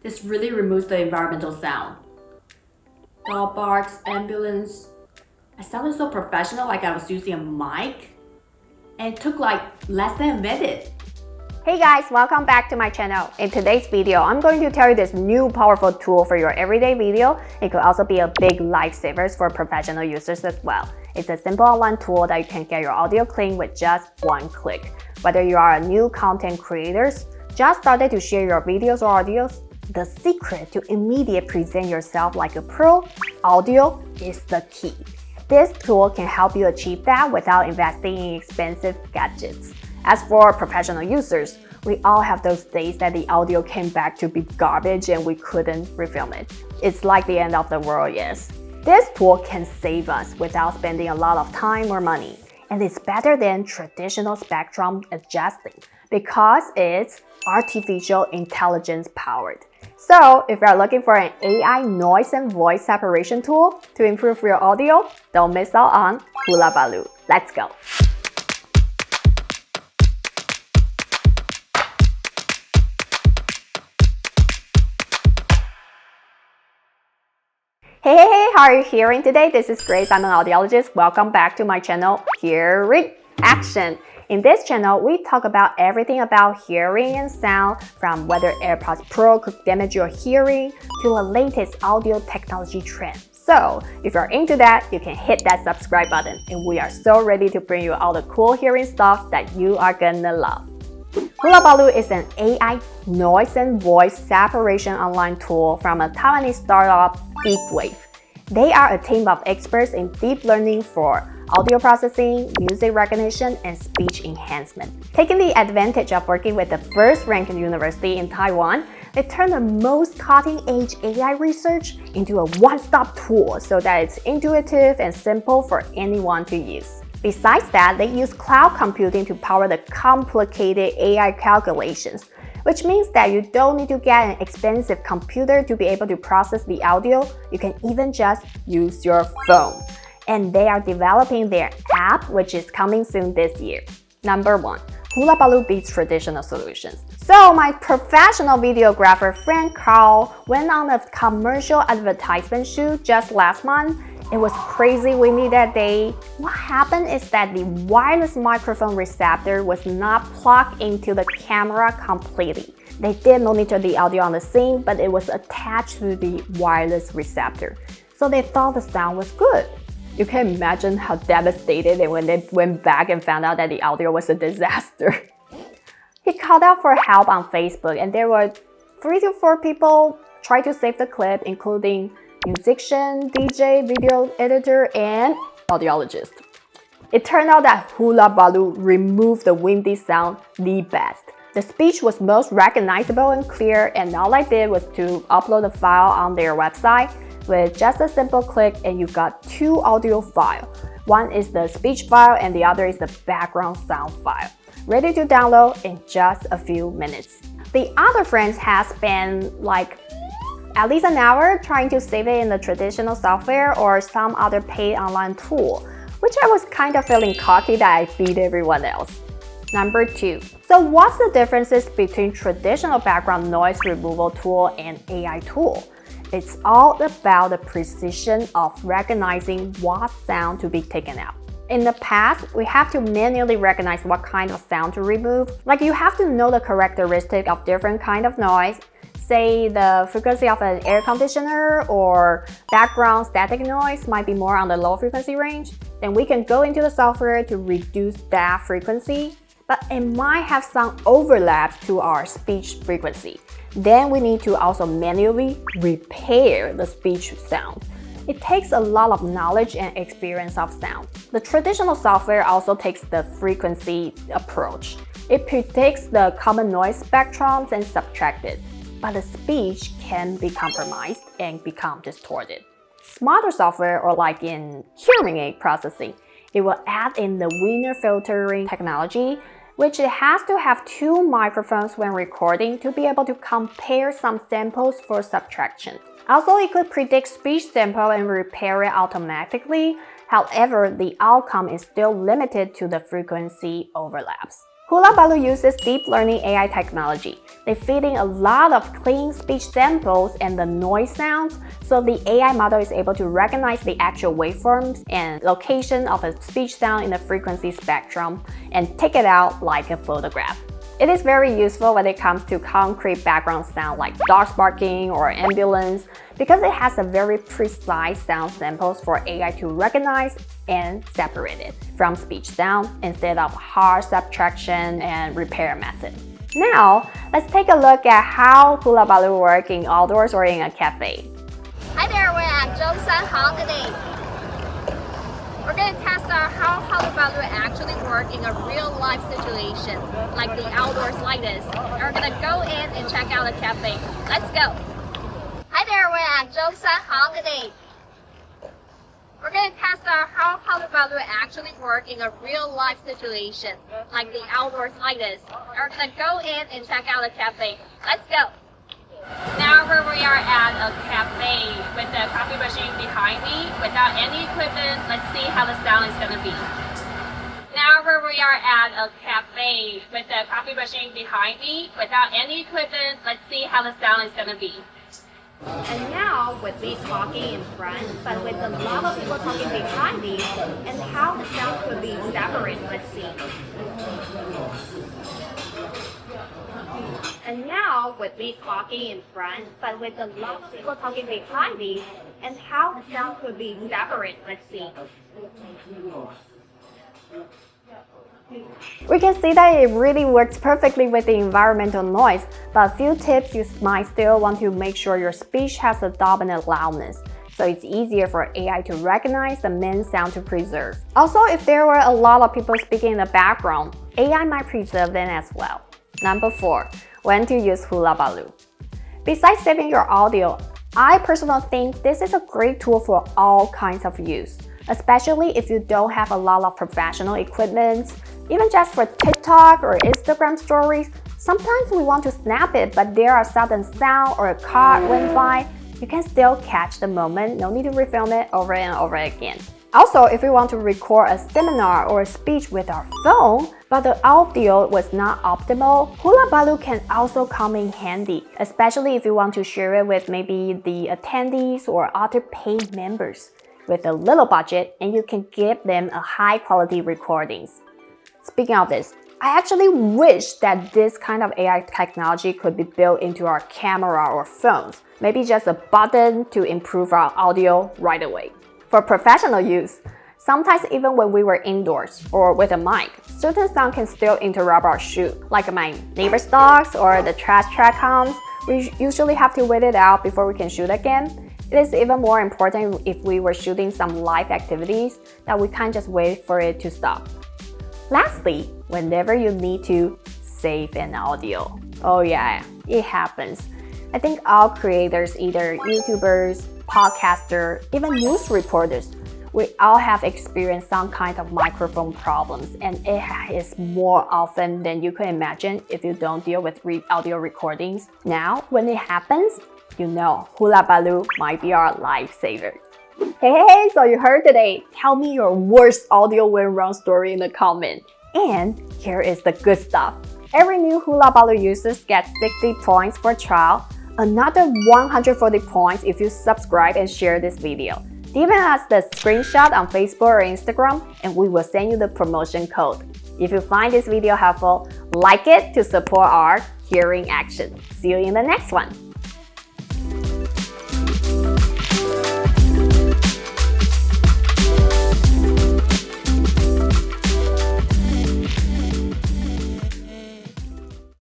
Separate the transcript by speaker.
Speaker 1: This really removes the environmental sound. Dog barks, ambulance. I sounded so professional, like I was using a mic. And it took like less than a minute.
Speaker 2: Hey guys, welcome back to my channel. In today's video, I'm going to tell you this new powerful tool for your everyday video. It could also be a big lifesaver for professional users as well. It's a simple online tool that you can get your audio clean with just one click. Whether you are a new content creator, just started to share your videos or audios, the secret to immediately present yourself like a pro, audio is the key. This tool can help you achieve that without investing in expensive gadgets. As for professional users, we all have those days that the audio came back to be garbage and we couldn't refilm it. It's like the end of the world, yes. This tool can save us without spending a lot of time or money. And it's better than traditional spectrum adjusting because it's artificial intelligence powered. So if you're looking for an AI noise and voice separation tool to improve your audio, don't miss out on Hullaballoo. Let's go. Hey, how are you hearing today? This is Grace, I'm an audiologist. Welcome back to my channel, Hearing Action. In this channel, we talk about everything about hearing and sound, from whether AirPods Pro could damage your hearing to the latest audio technology trend. So, if you're into that, you can hit that subscribe button, and we are so ready to bring you all the cool hearing stuff that you are gonna love. Hullaballoo is an AI noise and voice separation online tool from a Taiwanese startup, DeepWave. They are a team of experts in deep learning for audio processing, music recognition, and speech enhancement. Taking the advantage of working with the first-ranked university in Taiwan, they turned the most cutting-edge AI research into a one-stop tool so that it's intuitive and simple for anyone to use. Besides that, they use cloud computing to power the complicated AI calculations, which means that you don't need to get an expensive computer to be able to process the audio. You can even just use your phone. And they are developing their app, which is coming soon this year. Number 1. Hullaballoo beats traditional solutions. So my professional videographer friend Carl went on a commercial advertisement shoot just last month. It was crazy windy that day. What happened is that the wireless microphone receptor was not plugged into the camera completely. They did monitor the audio on the scene, but it was attached to the wireless receptor. So they thought the sound was good. You can imagine how devastated they were when they went back and found out that the audio was a disaster. He called out for help on Facebook, and there were 3 to 4 people trying to save the clip, including musician, DJ, video editor, and audiologist. It turned out that Hullaballoo removed the windy sound the best. The speech was most recognizable and clear, and all I did was to upload the file on their website. With just a simple click, and you got 2 audio files. One is the speech file and the other is the background sound file. Ready to download in just a few minutes. The other friends has spent like at least an hour trying to save it in the traditional software or some other paid online tool, which I was kind of feeling cocky that I beat everyone else. Number 2. So what's the differences between traditional background noise removal tool and AI tool? It's all about the precision of recognizing what sound to be taken out. In the past, we have to manually recognize what kind of sound to remove. Like you have to know the characteristic of different kind of noise. Say the frequency of an air conditioner or background static noise might be more on the low frequency range. Then we can go into the software to reduce that frequency, but it might have some overlaps to our speech frequency. Then we need to also manually repair the speech sound. It takes a lot of knowledge and experience of sound. The traditional software also takes the frequency approach. It predicts the common noise spectrums and subtracts it. But the speech can be compromised and become distorted. Smarter software, or like in hearing aid processing, it will add in the Wiener filtering technology, which it has to have 2 microphones when recording to be able to compare some samples for subtraction. Also, it could predict speech sample and repair it automatically. However, the outcome is still limited to the frequency overlaps. Hullaballoo uses deep learning AI technology. They feed in a lot of clean speech samples and the noise sounds, so the AI model is able to recognize the actual waveforms and location of a speech sound in the frequency spectrum and take it out like a photograph. It is very useful when it comes to concrete background sound like dogs barking or ambulance because it has a very precise sound samples for AI to recognize and separate it from speech sound instead of hard subtraction and repair method. Now, let's take a look at how Hullaballoo works in outdoors or in a cafe.
Speaker 3: Hi there, we're at Zhongshan Hall today. We're going to test out how Hullaballoo actually works in a real-life situation, like the outdoors like this. And we're going to go in and check out the cafe. Let's go. Hi there, we're at Zhongshan Hall today. We're going to test out how Hullaballoo actually works in a real-life situation, like the outdoors like this. And we're going to go in and check out the cafe. Let's go. Now we are at a cafe with the coffee machine behind me. Without any equipment, let's see how the sound is going to be. Now we are at a cafe with the coffee machine behind me. Without any equipment, let's see how the sound is going to be.
Speaker 1: And now with me talking in front, but with a lot of people talking behind me, and how the sound could be separate, let's see. And now with me talking in front, but with a lot of people talking behind me, and how the sound could be separate, let's see.
Speaker 2: We can see that it really works perfectly with the environmental noise, but a few tips you might still want to make sure your speech has a dominant loudness, so it's easier for AI to recognize the main sound to preserve. Also, if there were a lot of people speaking in the background, AI might preserve them as well. Number 4. When to use Hullaballoo. Besides saving your audio, I personally think this is a great tool for all kinds of use, especially if you don't have a lot of professional equipment. Even just for TikTok or Instagram stories, sometimes we want to snap it, but there are sudden sound or a car went by. You can still catch the moment, no need to refilm it over and over again. Also, if we want to record a seminar or a speech with our phone, but the audio was not optimal, Hullaballoo can also come in handy, especially if you want to share it with maybe the attendees or other paid members with a little budget, and you can give them a high quality recordings. Speaking of this, I actually wish that this kind of AI technology could be built into our camera or phones, maybe just a button to improve our audio right away. For professional use, sometimes even when we were indoors or with a mic, certain sound can still interrupt our shoot, like my neighbor's dogs or the trash truck comes. We usually have to wait it out before we can shoot again. It is even more important if we were shooting some live activities that we can't just wait for it to stop. Lastly, whenever you need to save an audio. Oh yeah, it happens. I think all creators, either YouTubers, podcasters, even news reporters, we all have experienced some kind of microphone problems, and it is more often than you could imagine if you don't deal with audio recordings. Now, when it happens, you know Hullaballoo might be our lifesaver. Hey, so you heard today. Tell me your worst audio went wrong story in the comment. And here is the good stuff. Every new Hullaballoo user gets 60 points for trial, another 140 points if you subscribe and share this video. Leave us the screenshot on Facebook or Instagram, and we will send you the promotion code. If you find this video helpful, like it to support our hearing action. See you in the next one.